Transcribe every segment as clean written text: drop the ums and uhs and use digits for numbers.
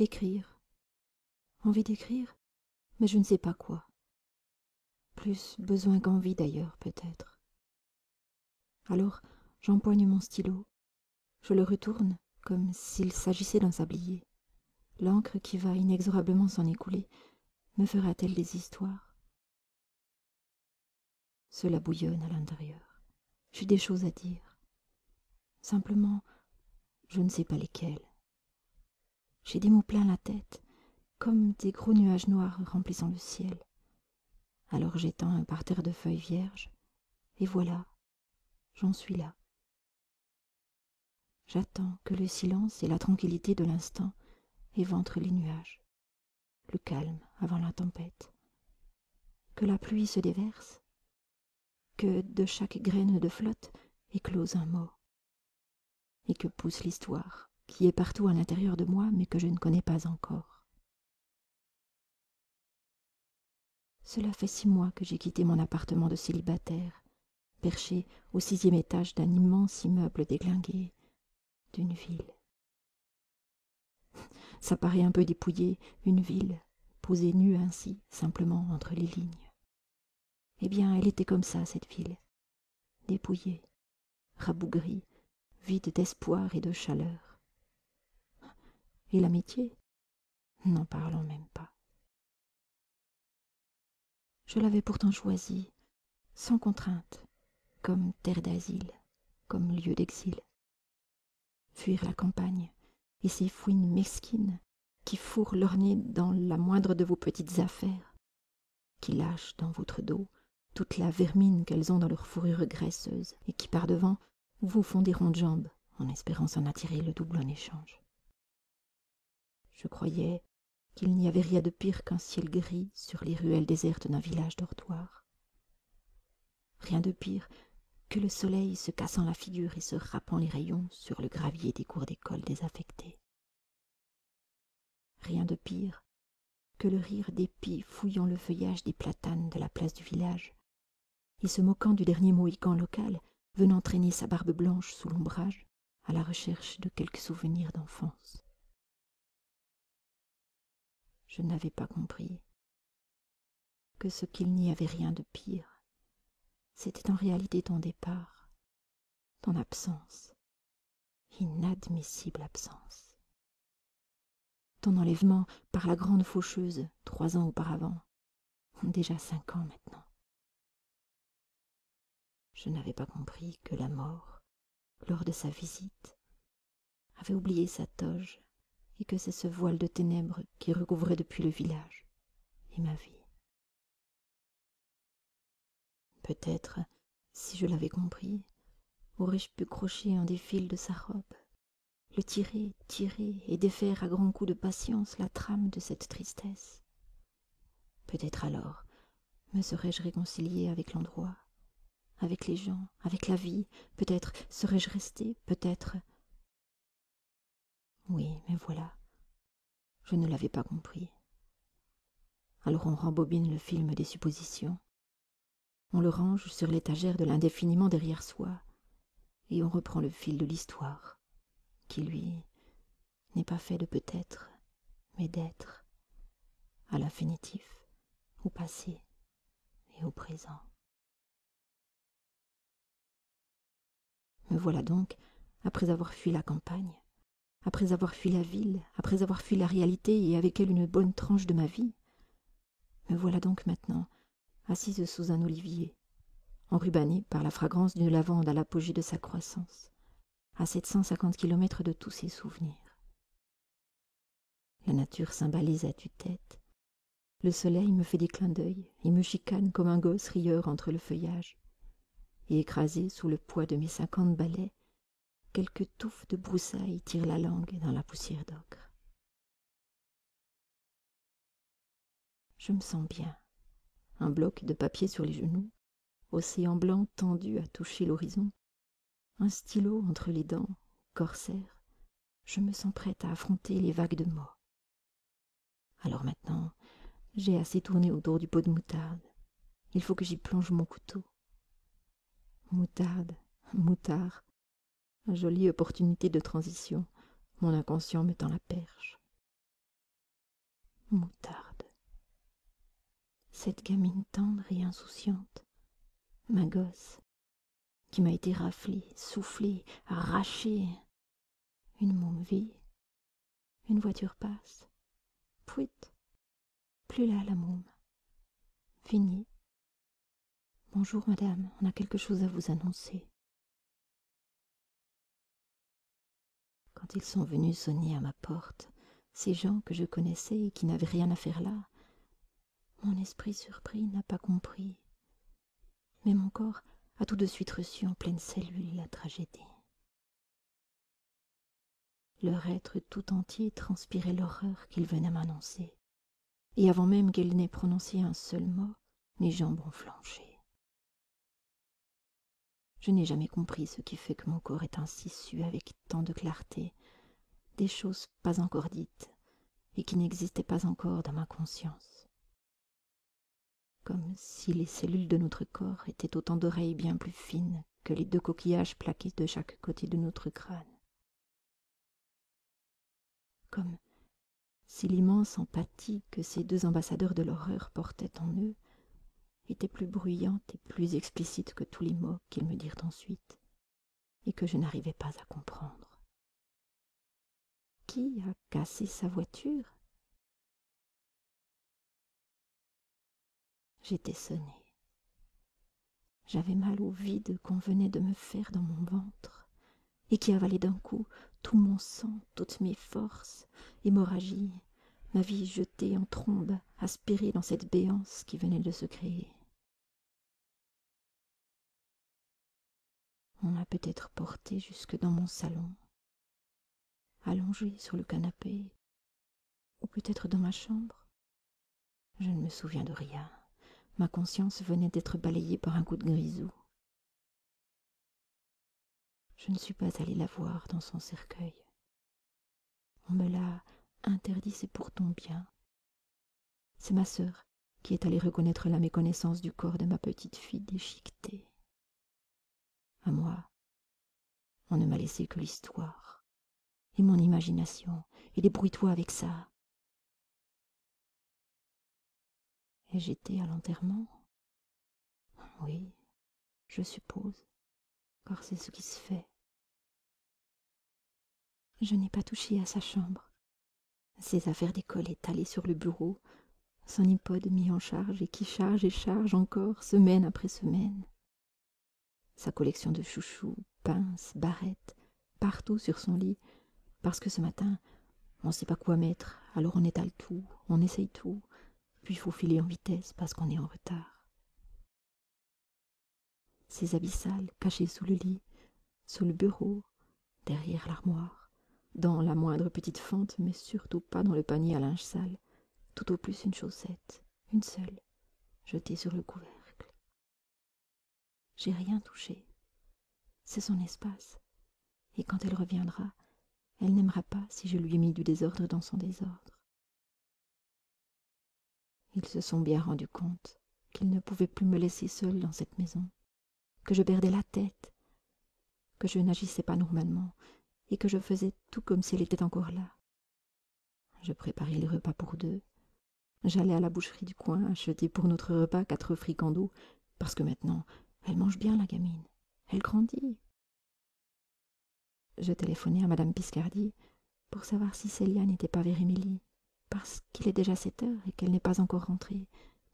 Écrire. Envie d'écrire, mais je ne sais pas quoi. Plus besoin qu'envie d'ailleurs, peut-être. Alors, j'empoigne mon stylo. Je le retourne comme s'il s'agissait d'un sablier. L'encre qui va inexorablement s'en écouler me fera-t-elle des histoires? Cela bouillonne à l'intérieur. J'ai des choses à dire. Simplement, je ne sais pas lesquelles. J'ai des mots plein la tête, comme des gros nuages noirs remplissant le ciel. Alors j'étends un parterre de feuilles vierges, et voilà, j'en suis là. J'attends que le silence et la tranquillité de l'instant éventrent les nuages, le calme avant la tempête, que la pluie se déverse, que de chaque graine de flotte éclose un mot, et que pousse l'histoire, qui est partout à l'intérieur de moi, mais que je ne connais pas encore. Cela fait 6 mois que j'ai quitté mon appartement de célibataire, perché au 6e étage d'un immense immeuble déglingué d'une ville. Ça paraît un peu dépouillé, une ville, posée nue ainsi, simplement entre les lignes. Eh bien, elle était comme ça, cette ville, dépouillée, rabougrie, vide d'espoir et de chaleur. Et l'amitié? N'en parlons même pas. Je l'avais pourtant choisie, sans contrainte, comme terre d'asile, comme lieu d'exil. Fuir la campagne et ces fouines mesquines qui fourrent leur nez dans la moindre de vos petites affaires, qui lâchent dans votre dos toute la vermine qu'elles ont dans leur fourrure graisseuse et qui par-devant vous font des rondes jambes en espérant s'en attirer le double en échange. Je croyais qu'il n'y avait rien de pire qu'un ciel gris sur les ruelles désertes d'un village dortoir. Rien de pire que le soleil se cassant la figure et se râpant les rayons sur le gravier des cours d'école désaffectées. Rien de pire que le rire des pies fouillant le feuillage des platanes de la place du village et se moquant du dernier mohican local venant traîner sa barbe blanche sous l'ombrage à la recherche de quelques souvenirs d'enfance. Je n'avais pas compris que ce qu'il n'y avait rien de pire, c'était en réalité ton départ, ton absence, inadmissible absence. Ton enlèvement par la grande faucheuse 3 ans auparavant, déjà 5 ans maintenant. Je n'avais pas compris que la mort, lors de sa visite, avait oublié sa toge et que c'est ce voile de ténèbres qui recouvrait depuis le village et ma vie. Peut-être, si je l'avais compris, aurais-je pu crocher un des fils de sa robe, le tirer et défaire à grands coups de patience la trame de cette tristesse. Peut-être alors me serais-je réconciliée avec l'endroit, avec les gens, avec la vie, peut-être serais-je restée, peut-être... Oui, mais voilà, je ne l'avais pas compris. Alors on rembobine le film des suppositions, on le range sur l'étagère de l'indéfiniment derrière soi, et on reprend le fil de l'histoire, qui, lui, n'est pas fait de peut-être, mais d'être, à l'infinitif, au passé et au présent. Me voilà donc, après avoir fui la campagne, après avoir fui la ville, après avoir fui la réalité et avec elle une bonne tranche de ma vie, me voilà donc maintenant, assise sous un olivier, enrubannée par la fragrance d'une lavande à l'apogée de sa croissance, à 750 kilomètres de tous ses souvenirs. La nature symbalise à tue-tête, le soleil me fait des clins d'œil et me chicane comme un gosse rieur entre le feuillage, et écrasé sous le poids de mes 50 balais, quelques touffes de broussailles tirent la langue dans la poussière d'ocre. Je me sens bien, un bloc de papier sur les genoux, océan blanc tendu à toucher l'horizon, un stylo entre les dents, corsaire, je me sens prête à affronter les vagues de mots. Alors maintenant, j'ai assez tourné autour du pot de moutarde. Il faut que j'y plonge mon couteau. Moutarde, moutard, jolie opportunité de transition, mon inconscient me tend la perche. Moutarde. Cette gamine tendre et insouciante, ma gosse, qui m'a été raflée, soufflée, arrachée. Une môme vit, une voiture passe. Pouit, plus là la môme. Fini. Bonjour madame, on a quelque chose à vous annoncer. Quand ils sont venus sonner à ma porte, ces gens que je connaissais et qui n'avaient rien à faire là, mon esprit surpris n'a pas compris, mais mon corps a tout de suite reçu en pleine cellule la tragédie. Leur être tout entier transpirait l'horreur qu'ils venaient m'annoncer, et avant même qu'ils n'aient prononcé un seul mot, mes jambes ont flanché. Je n'ai jamais compris ce qui fait que mon corps est ainsi su avec tant de clarté, des choses pas encore dites et qui n'existaient pas encore dans ma conscience. Comme si les cellules de notre corps étaient autant d'oreilles bien plus fines que les 2 coquillages plaqués de chaque côté de notre crâne. Comme si l'immense empathie que ces 2 ambassadeurs de l'horreur portaient en eux était plus bruyante et plus explicite que tous les mots qu'ils me dirent ensuite, et que je n'arrivais pas à comprendre. Qui a cassé sa voiture? J'étais sonnée. J'avais mal au vide qu'on venait de me faire dans mon ventre, et qui avalait d'un coup tout mon sang, toutes mes forces, hémorragie, ma vie jetée en trombe, aspirée dans cette béance qui venait de se créer. On m'a peut-être portée jusque dans mon salon, allongée sur le canapé, ou peut-être dans ma chambre. Je ne me souviens de rien. Ma conscience venait d'être balayée par un coup de grisou. Je ne suis pas allée la voir dans son cercueil. On me l'a interdit, c'est pourtant bien. C'est ma sœur qui est allée reconnaître la méconnaissance du corps de ma petite fille déchiquetée. À moi, on ne m'a laissé que l'histoire, et mon imagination, et débrouille-toi avec ça. Et j'étais à l'enterrement? Oui, je suppose, car c'est ce qui se fait. Je n'ai pas touché à sa chambre. Ses affaires d'école étalées sur le bureau, son iPod mis en charge et qui charge et charge encore, semaine après semaine. Sa collection de chouchous, pinces, barrettes, partout sur son lit, parce que ce matin, on ne sait pas quoi mettre, alors on étale tout, on essaye tout, puis il faut filer en vitesse parce qu'on est en retard. Ses habits sales cachés sous le lit, sous le bureau, derrière l'armoire, dans la moindre petite fente, mais surtout pas dans le panier à linge sale, tout au plus une chaussette, une seule, jetée sur le couvercle. J'ai rien touché. C'est son espace. Et quand elle reviendra, elle n'aimera pas si je lui ai mis du désordre dans son désordre. Ils se sont bien rendus compte qu'ils ne pouvaient plus me laisser seule dans cette maison, que je perdais la tête, que je n'agissais pas normalement, et que je faisais tout comme si elle était encore là. Je préparais les repas pour 2. J'allais à la boucherie du coin acheter pour notre repas 4 fricandeaux, parce que maintenant, elle mange bien la gamine. Elle grandit. Je téléphonais à madame Piscardi pour savoir si Célia n'était pas vers Émilie, parce qu'il est déjà 7 heures et qu'elle n'est pas encore rentrée.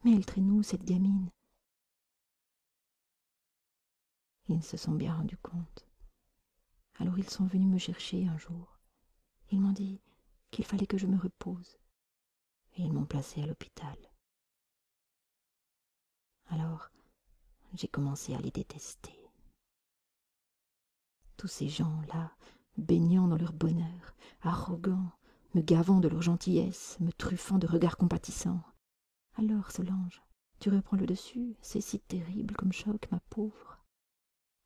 Mais elle traîne où, cette gamine? Ils se sont bien rendus compte. Alors ils sont venus me chercher un jour. Ils m'ont dit qu'il fallait que je me repose, et ils m'ont placée à l'hôpital. Alors, j'ai commencé à les détester. Tous ces gens-là, baignant dans leur bonheur, arrogants, me gavant de leur gentillesse, me truffant de regards compatissants. Alors, Solange, tu reprends le dessus, c'est si terrible comme choc, ma pauvre.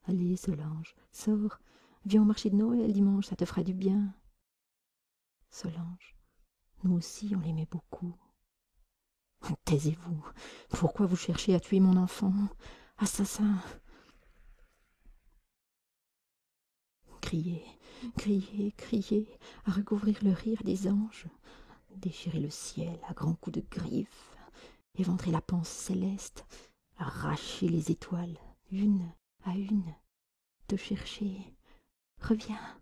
Allez, Solange, sors, viens au marché de Noël dimanche, ça te fera du bien. Solange, nous aussi on l'aimait beaucoup. Taisez-vous, pourquoi vous cherchez à tuer mon enfant? Assassin! Criez, criez, criez, à recouvrir le rire des anges. déchirer le ciel à grands coups de griffes, éventrer la panse céleste, arracher les étoiles, une à une, te chercher, reviens,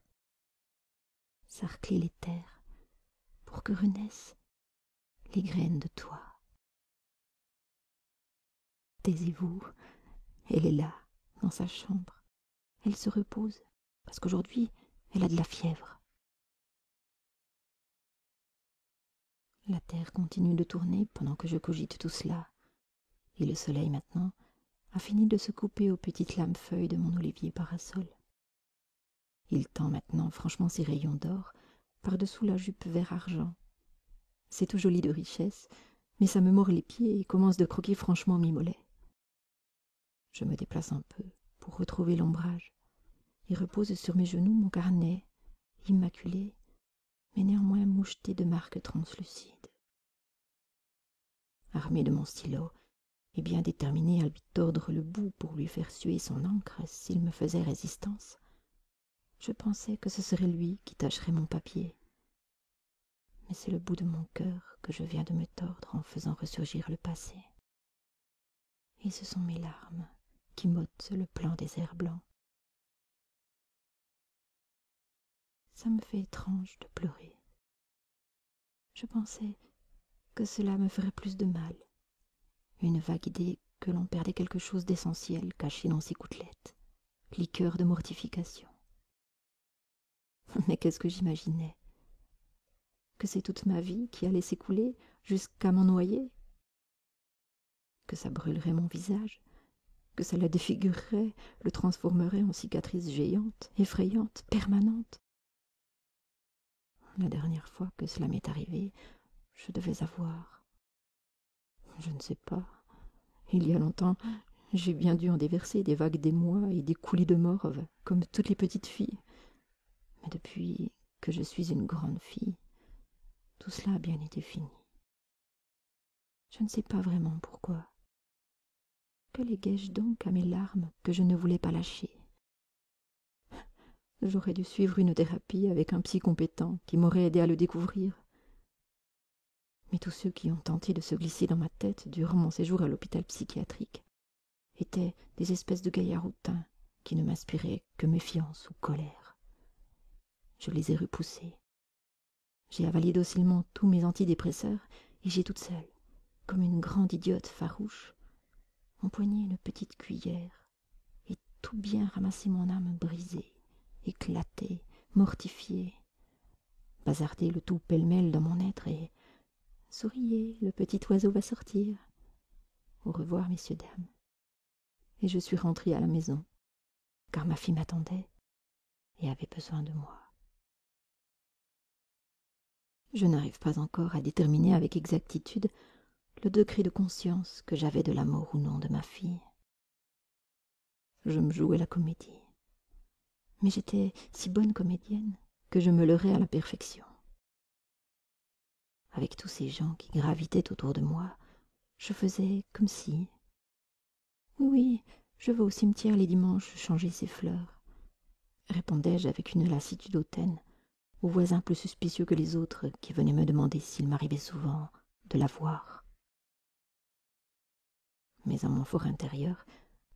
sarcler les terres, pour que renaissent les graines de toi. Taisez-vous, elle est là, dans sa chambre. Elle se repose, parce qu'aujourd'hui, elle a de la fièvre. La terre continue de tourner pendant que je cogite tout cela, et le soleil maintenant a fini de se couper aux petites lames-feuilles de mon olivier parasol. Il tend maintenant franchement ses rayons d'or par-dessous la jupe vert argent. C'est tout joli de richesse, mais ça me mord les pieds et commence de croquer franchement mes mollets. Je me déplace un peu pour retrouver l'ombrage et repose sur mes genoux mon carnet, immaculé, mais néanmoins moucheté de marques translucides. Armé de mon stylo, et bien déterminé à lui tordre le bout pour lui faire suer son encre s'il me faisait résistance, je pensais que ce serait lui qui tâcherait mon papier. Mais c'est le bout de mon cœur que je viens de me tordre en faisant ressurgir le passé. Et ce sont mes larmes qui m'ôtent le plan des airs blancs. Ça me fait étrange de pleurer. Je pensais que cela me ferait plus de mal. Une vague idée que l'on perdait quelque chose d'essentiel caché dans ces gouttelettes, liqueur de mortification. Mais qu'est-ce que j'imaginais? Que c'est toute ma vie qui allait s'écouler jusqu'à m'en noyer? Que ça brûlerait mon visage? Que ça la défigurerait, le transformerait en cicatrice géante, effrayante, permanente? La dernière fois que cela m'est arrivé, je devais avoir... Je ne sais pas. Il y a longtemps, j'ai bien dû en déverser des vagues d'émoi et des coulis de morve, comme toutes les petites filles. Mais depuis que je suis une grande fille, tout cela a bien été fini. Je ne sais pas vraiment pourquoi. Que léguais-je donc à mes larmes que je ne voulais pas lâcher? J'aurais dû suivre une thérapie avec un psy compétent qui m'aurait aidé à le découvrir. Mais tous ceux qui ont tenté de se glisser dans ma tête durant mon séjour à l'hôpital psychiatrique étaient des espèces de gaillards hautains qui ne m'inspiraient que méfiance ou colère. Je les ai repoussés. J'ai avalé docilement tous mes antidépresseurs et j'ai toute seule, comme une grande idiote farouche, empoigné une petite cuillère et tout bien ramassé mon âme brisée, éclatée, mortifiée, bazardé le tout pêle-mêle dans mon être et souriez, le petit oiseau va sortir. Au revoir, messieurs, dames. Et je suis rentrée à la maison, car ma fille m'attendait et avait besoin de moi. Je n'arrive pas encore à déterminer avec exactitude le degré de conscience que j'avais de la mort ou non de ma fille. Je me jouais la comédie, mais j'étais si bonne comédienne que je me leurrais à la perfection. Avec tous ces gens qui gravitaient autour de moi, je faisais comme si... Oui, je vais au cimetière les dimanches changer ses fleurs, répondais-je avec une lassitude hautaine aux voisins plus suspicieux que les autres qui venaient me demander s'il m'arrivait souvent de la voir. Mais à mon fort intérieur,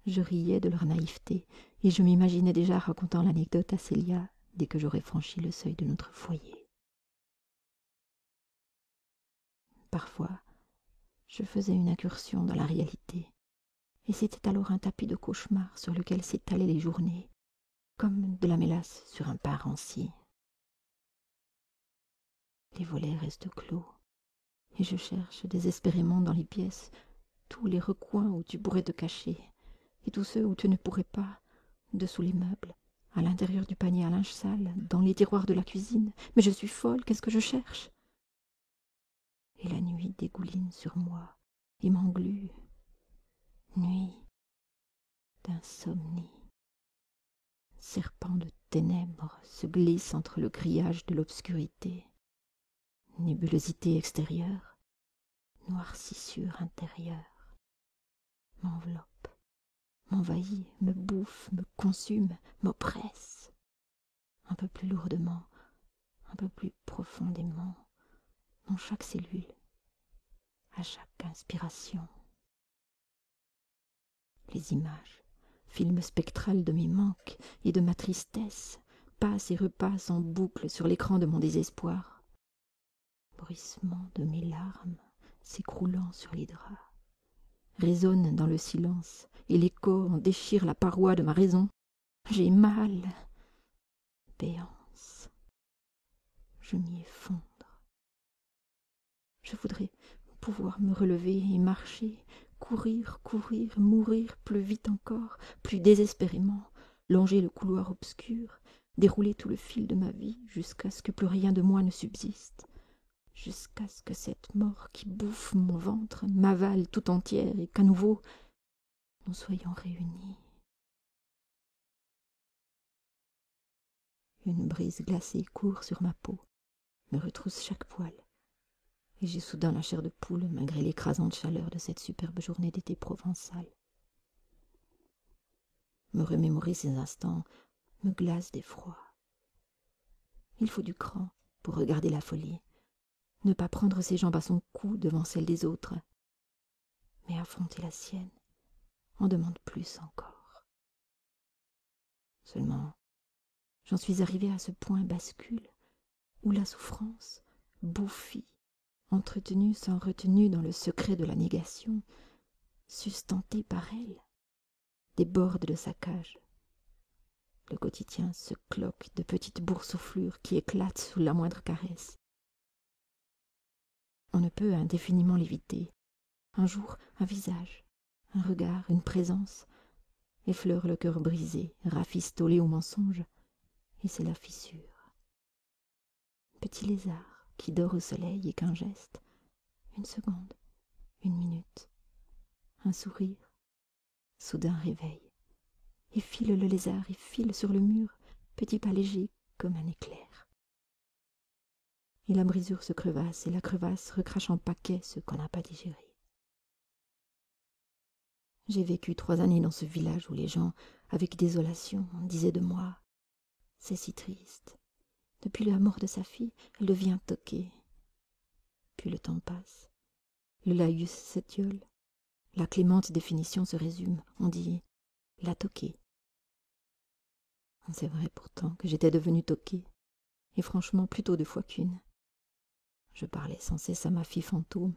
je riais de leur naïveté et je m'imaginais déjà racontant l'anecdote à Célia dès que j'aurais franchi le seuil de notre foyer. Parfois, je faisais une incursion dans la réalité, et c'était alors un tapis de cauchemar sur lequel s'étalaient les journées, comme de la mélasse sur un pain ranci. Les volets restent clos, et je cherche désespérément dans les pièces tous les recoins où tu pourrais te cacher, et tous ceux où tu ne pourrais pas, dessous les meubles, à l'intérieur du panier à linge sale, dans les tiroirs de la cuisine. Mais je suis folle, qu'est-ce que je cherche? Et la nuit dégouline sur moi et m'englue. Nuit d'insomnie. Serpent de ténèbres se glisse entre le grillage de l'obscurité. Nébulosité extérieure, noircissure intérieure, m'enveloppe, m'envahit, me bouffe, me consume, m'oppresse. Un peu plus lourdement, un peu plus profondément, en chaque cellule, à chaque inspiration. Les images, film spectral de mes manques et de ma tristesse, passent et repassent en boucle sur l'écran de mon désespoir. Bruissement de mes larmes s'écroulant sur les draps, résonne dans le silence, et l'écho en déchire la paroi de ma raison. J'ai mal. Béance. Je m'y effondre. Je voudrais pouvoir me relever et marcher, courir, mourir plus vite encore, plus désespérément, longer le couloir obscur, dérouler tout le fil de ma vie jusqu'à ce que plus rien de moi ne subsiste, jusqu'à ce que cette mort qui bouffe mon ventre m'avale tout entière et qu'à nouveau nous soyons réunis. Une brise glacée court sur ma peau, me retrousse chaque poil, et j'ai soudain la chair de poule malgré l'écrasante chaleur de cette superbe journée d'été provençal. Me remémorer ces instants me glace d'effroi. Il faut du cran pour regarder la folie, ne pas prendre ses jambes à son cou devant celles des autres, mais affronter la sienne en demande plus encore. Seulement, j'en suis arrivée à ce point bascule où la souffrance, bouffie, entretenue sans retenue dans le secret de la négation, sustentée par elle, déborde de sa cage. Le quotidien se cloque de petites boursouflures qui éclatent sous la moindre caresse. On ne peut indéfiniment l'éviter. Un jour, un visage, un regard, une présence effleure le cœur brisé, rafistolé au mensonge, et c'est la fissure. Petit lézard qui dort au soleil et qu'un geste, une seconde, une minute, un sourire, soudain réveille, et file le lézard et file sur le mur, petit pas léger comme un éclair. Et la brisure se crevasse, et la crevasse recrache en paquets ce qu'on n'a pas digéré. J'ai vécu 3 années dans ce village où les gens, avec désolation, disaient de moi « C'est si triste. Depuis la mort de sa fille, elle devient toquée. » Puis le temps passe. Le laïus s'étiole. La clémente définition se résume. On dit « la toquée ». C'est vrai pourtant que j'étais devenue toquée, et franchement plutôt 2 fois qu'une. Je parlais sans cesse à ma fille fantôme,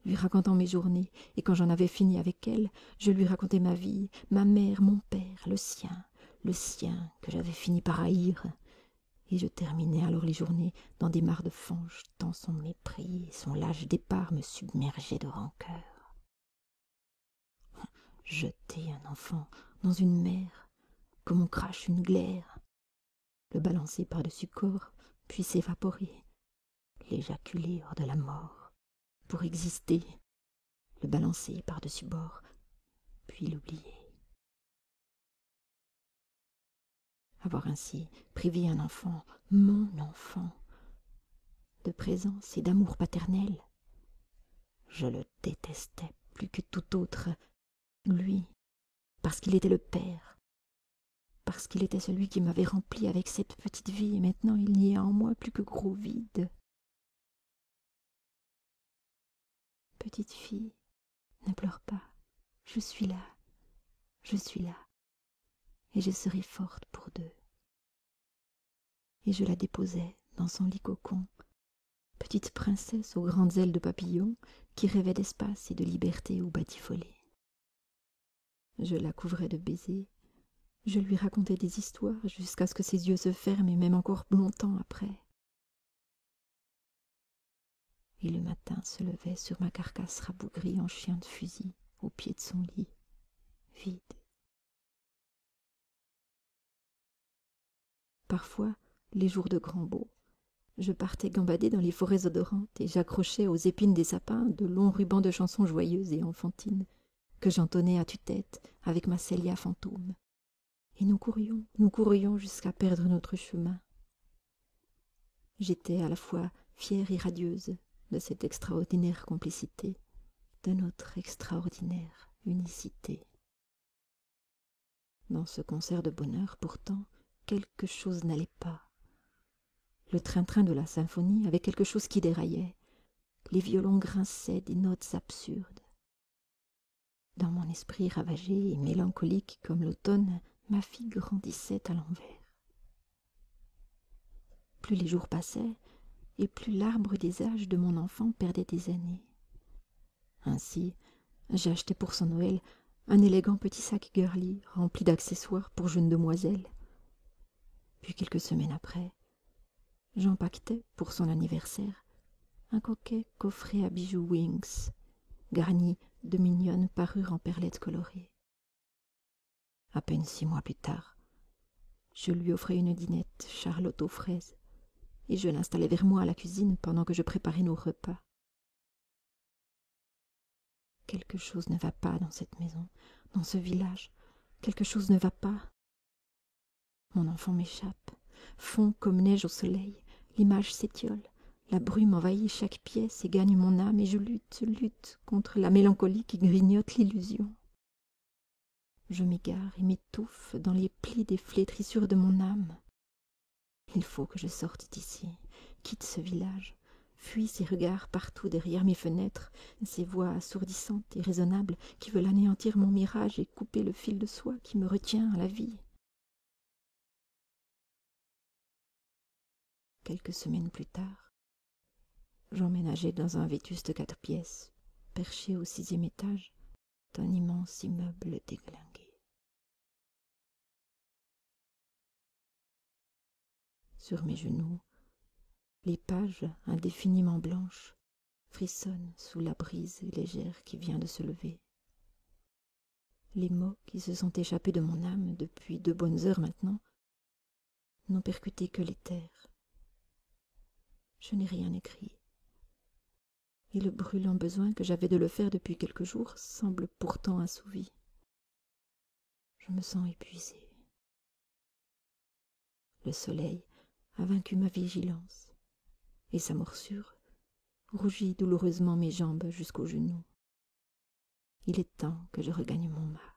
lui racontant mes journées, et quand j'en avais fini avec elle, je lui racontais ma vie, ma mère, mon père, le sien que j'avais fini par haïr. Et je terminais alors les journées dans des mares de fange, tant son mépris et son lâche départ me submergeaient de rancœur. Jeter un enfant dans une mer, comme on crache une glaire, le balancer par-dessus corps, puis s'évaporer, l'éjaculer hors de la mort, pour exister, le balancer par-dessus bord, puis l'oublier. Avoir ainsi privé un enfant, mon enfant, de présence et d'amour paternel, je le détestais plus que tout autre, lui, parce qu'il était le père, parce qu'il était celui qui m'avait rempli avec cette petite vie, et maintenant il n'y a en moi plus que gros vide. Petite fille, ne pleure pas, je suis là, et je serai forte pour 2. Et je la déposai dans son lit cocon, petite princesse aux grandes ailes de papillon qui rêvait d'espace et de liberté ou batifolée. Je la couvrais de baisers, je lui racontais des histoires jusqu'à ce que ses yeux se ferment et même encore longtemps après. Et le matin se levait sur ma carcasse rabougrie en chien de fusil au pied de son lit, vide. Parfois, les jours de grand beau, je partais gambader dans les forêts odorantes et j'accrochais aux épines des sapins de longs rubans de chansons joyeuses et enfantines que j'entonnais à tue-tête avec ma Célia fantôme. Et nous courions jusqu'à perdre notre chemin. J'étais à la fois fière et radieuse de cette extraordinaire complicité, de notre extraordinaire unicité. Dans ce concert de bonheur, pourtant, quelque chose n'allait pas. Le train-train de la symphonie avait quelque chose qui déraillait, les violons grinçaient des notes absurdes. Dans mon esprit ravagé et mélancolique comme l'automne, ma fille grandissait à l'envers. Plus les jours passaient, et plus l'arbre des âges de mon enfant perdait des années. Ainsi, j'achetai pour son Noël un élégant petit sac girly rempli d'accessoires pour jeune demoiselle. Puis quelques semaines après, j'empaquetai pour son anniversaire un coquet coffret à bijoux Winx, garni de mignonnes parures en perlettes colorées. À peine 6 mois plus tard, je lui offrais une dînette Charlotte aux fraises, et je l'installai vers moi à la cuisine pendant que je préparais nos repas. Quelque chose ne va pas dans cette maison, dans ce village. Quelque chose ne va pas. Mon enfant m'échappe, fond comme neige au soleil. L'image s'étiole, la brume envahit chaque pièce et gagne mon âme, et je lutte contre la mélancolie qui grignote l'illusion. Je m'égare et m'étouffe dans les plis des flétrissures de mon âme. Il faut que je sorte d'ici, quitte ce village, fuis ces regards partout derrière mes fenêtres, ces voix assourdissantes et raisonnables qui veulent anéantir mon mirage et couper le fil de soie qui me retient à la vie. Quelques semaines plus tard, j'emménageai dans un vétuste 4 pièces, perché au 6e étage d'un immense immeuble déglingué. Sur mes genoux, les pages indéfiniment blanches frissonnent sous la brise légère qui vient de se lever. Les mots qui se sont échappés de mon âme depuis 2 bonnes heures maintenant n'ont percuté que l'éther. Je n'ai rien écrit, et le brûlant besoin que j'avais de le faire depuis quelques jours semble pourtant assouvi. Je me sens épuisée. Le soleil a vaincu ma vigilance, et sa morsure rougit douloureusement mes jambes jusqu'aux genoux. Il est temps que je regagne mon mât.